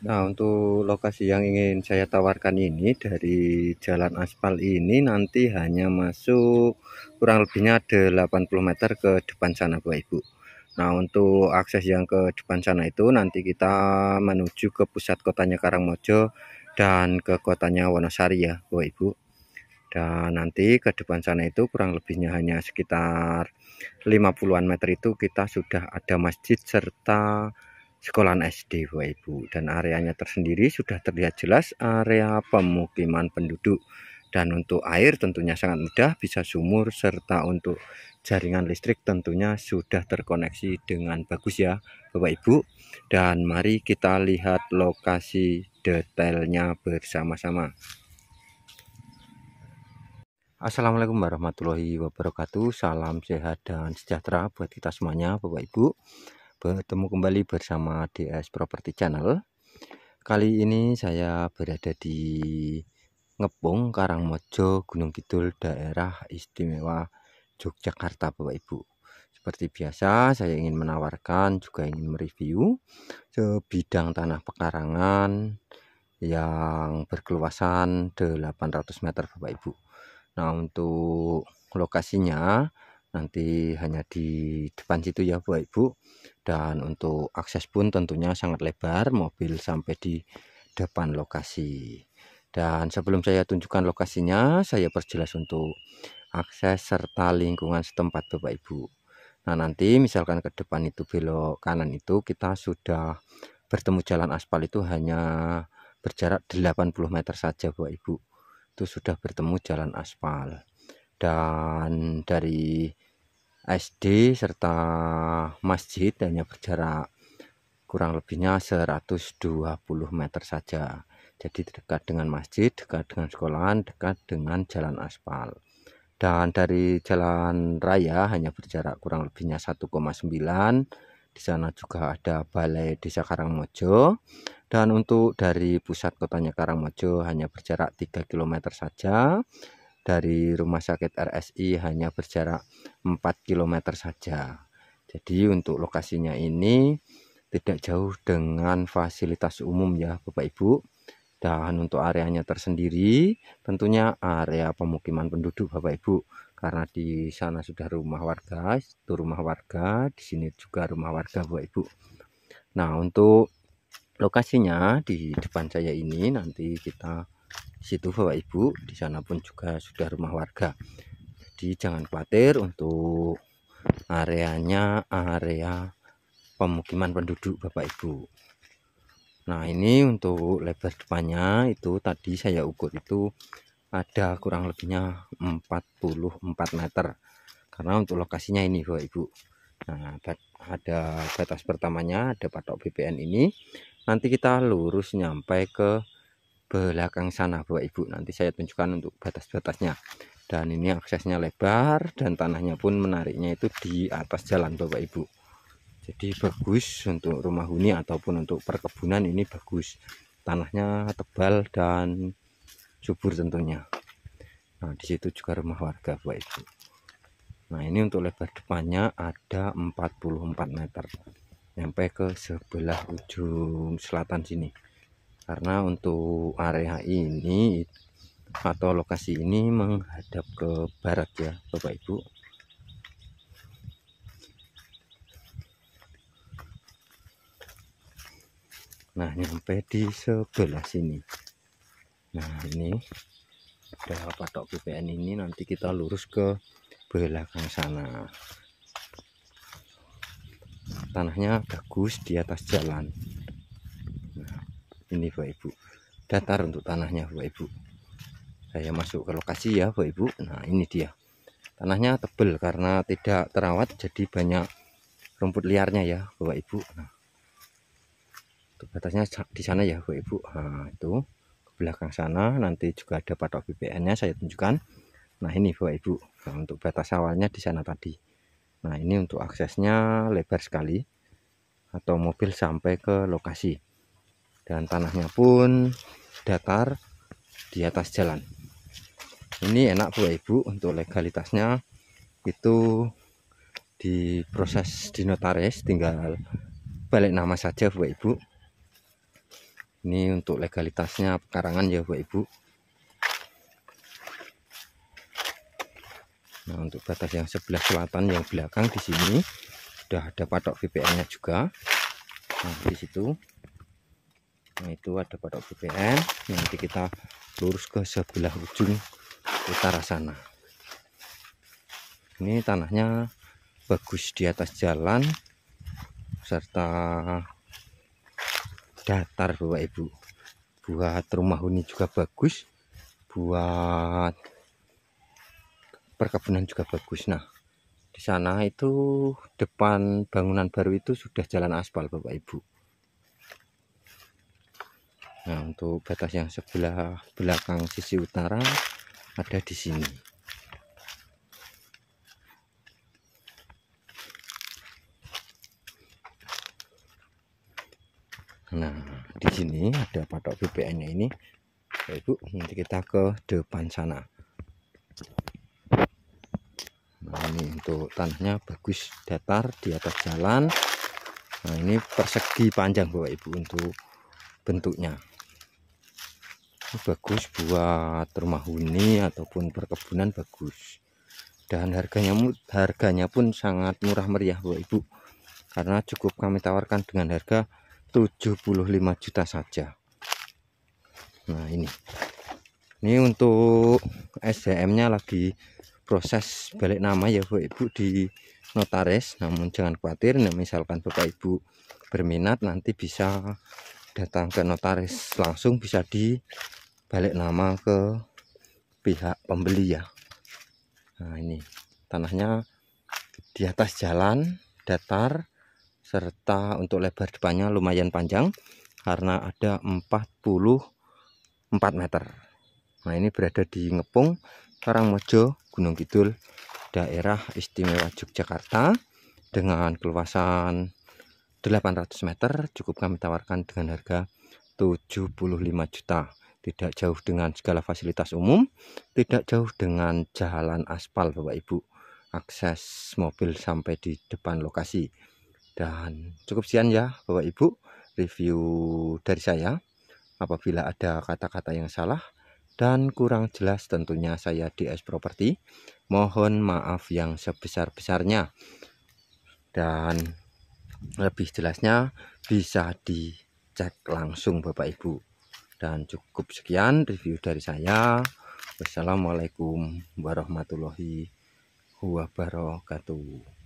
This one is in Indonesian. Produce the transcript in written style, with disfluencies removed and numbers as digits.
Nah, untuk lokasi yang ingin saya tawarkan ini dari jalan aspal ini nanti hanya masuk kurang lebihnya 80 meter ke depan sana, Bapak Ibu. Nah, untuk akses yang ke depan sana itu nanti kita menuju ke pusat kotanya Karangmojo dan ke kotanya Wonosari ya, Bapak Ibu. Dan nanti ke depan sana itu kurang lebihnya hanya sekitar 50-an meter itu kita sudah ada masjid serta sekolahan SD, Bapak Ibu. Dan areanya tersendiri sudah terlihat jelas area pemukiman penduduk. Dan untuk air tentunya sangat mudah, bisa sumur, serta untuk jaringan listrik tentunya sudah terkoneksi dengan bagus ya Bapak Ibu. Dan mari kita lihat lokasi detailnya bersama-sama. Assalamualaikum warahmatullahi wabarakatuh. Salam sehat dan sejahtera buat kita semuanya Bapak Ibu. Bertemu kembali bersama DS Property Channel. Kali ini saya berada di Ngepung, Karangmojo, Gunung Kidul, daerah istimewa Yogyakarta Bapak Ibu. Seperti biasa saya ingin menawarkan, juga ingin mereview sebidang tanah pekarangan yang berkeluasan 800 meter Bapak Ibu. Nah, untuk lokasinya nanti hanya di depan situ ya Bapak Ibu. Dan untuk akses pun tentunya sangat lebar, mobil sampai di depan lokasi. Dan sebelum saya tunjukkan lokasinya, saya perjelas untuk akses serta lingkungan setempat Bapak Ibu. Nah, nanti misalkan ke depan itu belok kanan itu kita sudah bertemu jalan aspal itu hanya berjarak 80 meter saja Bapak Ibu. Itu sudah bertemu jalan aspal. Dan dari SD serta masjid hanya berjarak kurang lebihnya 120 meter saja. Jadi dekat dengan masjid, dekat dengan sekolahan, dekat dengan jalan aspal. Dan dari jalan raya hanya berjarak kurang lebihnya 1,9. Di sana juga ada Balai Desa Karangmojo. Dan untuk dari pusat kotanya Karangmojo hanya berjarak 3 km saja. Dari rumah sakit RSI hanya berjarak 4 km saja. Jadi untuk lokasinya ini tidak jauh dengan fasilitas umum ya Bapak Ibu. Dan untuk areanya tersendiri tentunya area pemukiman penduduk Bapak Ibu. Karena di sana sudah rumah warga, itu rumah warga, di sini juga rumah warga Bapak Ibu. Nah, untuk lokasinya di depan saya ini nanti kita situ Bapak Ibu, di sana pun juga sudah rumah warga. Jadi jangan khawatir untuk areanya area pemukiman penduduk Bapak Ibu. Nah, ini untuk lebar depannya itu tadi saya ukur itu ada kurang lebihnya 44 meter. Karena untuk lokasinya ini Bapak Ibu. Nah, ada batas pertamanya, ada patok BPN ini. Nanti kita lurus nyampe ke belakang sana Bapak Ibu. Nanti saya tunjukkan untuk batas-batasnya. Dan ini aksesnya lebar dan tanahnya pun menariknya itu di atas jalan Bapak Ibu. Jadi bagus untuk rumah huni ataupun untuk perkebunan, ini bagus. Tanahnya tebal dan subur tentunya. Nah, di situ juga rumah warga Bapak Ibu. Nah, ini untuk lebar depannya ada 44 meter. Sampai ke sebelah ujung selatan sini. Karena untuk area ini atau lokasi ini menghadap ke barat ya Bapak Ibu. Nah, nyampe di sebelah sini. Nah, ini ada patok BPN ini, nanti kita lurus ke belakang sana. Tanahnya bagus di atas jalan. Nah, ini Bapak Ibu, datar untuk tanahnya Bapak Ibu. Saya masuk ke lokasi ya Bapak Ibu. Nah, ini dia, tanahnya tebal karena tidak terawat, jadi banyak rumput liarnya ya Bapak Ibu. Nah, untuk batasnya di sana ya Bapak Ibu. Nah, itu ke belakang sana nanti juga ada patok BPN-nya saya tunjukkan. Nah, ini Bapak Ibu. Nah, untuk batas awalnya di sana tadi. Nah, ini untuk aksesnya lebar sekali atau mobil sampai ke lokasi. Dan tanahnya pun datar di atas jalan. Ini enak Bapak Ibu, untuk legalitasnya itu diproses di notaris, tinggal balik nama saja Bapak Ibu. Ini untuk legalitasnya pekarangan ya Bapak Ibu. Nah, untuk batas yang sebelah selatan yang belakang di sini sudah ada patok VPN-nya juga. Nah, di situ. Nah, itu ada patok VPN. Nanti kita lurus ke sebelah ujung utara sana. Ini tanahnya bagus di atas jalan serta datar Bapak Ibu. Buat rumah huni juga bagus, buat perkebunan juga bagus. Nah, di sana itu depan bangunan baru itu sudah jalan aspal Bapak Ibu. Nah, untuk batas yang sebelah belakang sisi utara ada di sini. Nah, di sini ada patok VPN-nya ini, Bapak Ibu. Nanti kita ke depan sana. Nah, ini untuk tanahnya bagus, datar di atas jalan. Nah, ini persegi panjang Bapak Ibu untuk bentuknya. Ini bagus buat rumah huni ataupun perkebunan bagus. Dan harganya pun sangat murah meriah Bapak Ibu. Karena cukup kami tawarkan dengan harga 75 juta saja. Nah, ini untuk SDM-nya lagi proses balik nama ya Bapak Ibu di notaris. Namun jangan khawatir, nah, misalkan Bapak Ibu berminat nanti bisa datang ke notaris langsung, bisa dibalik nama ke pihak pembeli ya. Nah, ini tanahnya di atas jalan, datar, serta untuk lebar depannya lumayan panjang karena ada 44 meter. Nah, ini berada di Ngepung, Karangmojo, Gunung Kidul, daerah istimewa Yogyakarta, dengan keluasan 800 meter. Cukup kami tawarkan dengan harga 75 juta. Tidak jauh dengan segala fasilitas umum, tidak jauh dengan jalan aspal Bapak Ibu, akses mobil sampai di depan lokasi. Dan cukup sekian ya Bapak Ibu review dari saya. Apabila ada kata-kata yang salah dan kurang jelas, tentunya saya DS Property mohon maaf yang sebesar-besarnya. Dan lebih jelasnya bisa dicek langsung Bapak Ibu. Dan cukup sekian review dari saya. Wassalamualaikum warahmatullahi wabarakatuh.